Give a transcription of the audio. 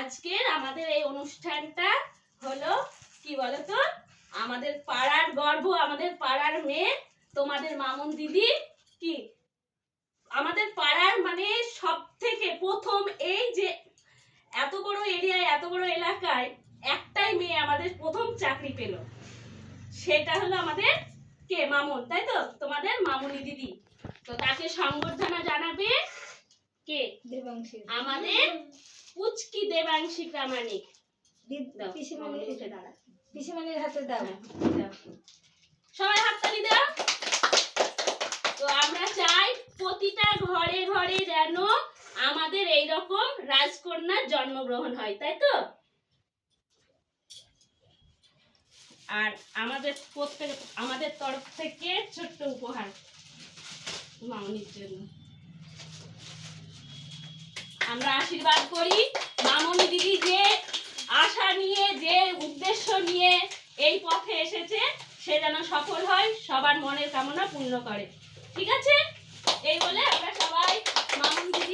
আজকের আমাদের এই অনুষ্ঠানটা হলো কি বলতো, আমাদের পাড়ার গর্ব, আমাদের পাড়ার মেয়ে, তোমাদের মামুন দিদি। কি আমাদের পাড়ার মানে সব থেকে প্রথম, এই যে এত বড় এরিয়ায়, এত বড় এলাকায় একটাই মেয়ে আমাদের প্রথম চাকরি পেল, সেটা হলো আমাদের কে, মামুন, তাই তো? তোমাদের মামুনি দিদি। তো তাকে সংবর্ধনা জানাবে কে? দেবাংশী। আমাদের পুচকি দেবাংশী প্রামাণিক। পিসিমণির হাতে দাও। সবাই হাততালি দাও। তো আমরা চাই প্রতিটা ঘরে ঘরে যেন আমাদের এইরকম রাজকন্যার জন্মগ্রহণ হয়, তাই তো? আর আমাদের তরফ থেকে ছোট্ট উপহার মামুনির জন্য। আমরা আশীর্বাদ করি মামুনি দিদি যে আশা নিয়ে, যে উদ্দেশ্য নিয়ে এই পথে এসেছে, সে যেন সফল হয়, সবার মনের কামনা পূর্ণ করে। ঠিক আছে? এই বলে আমরা সবাই মামুনি দিদি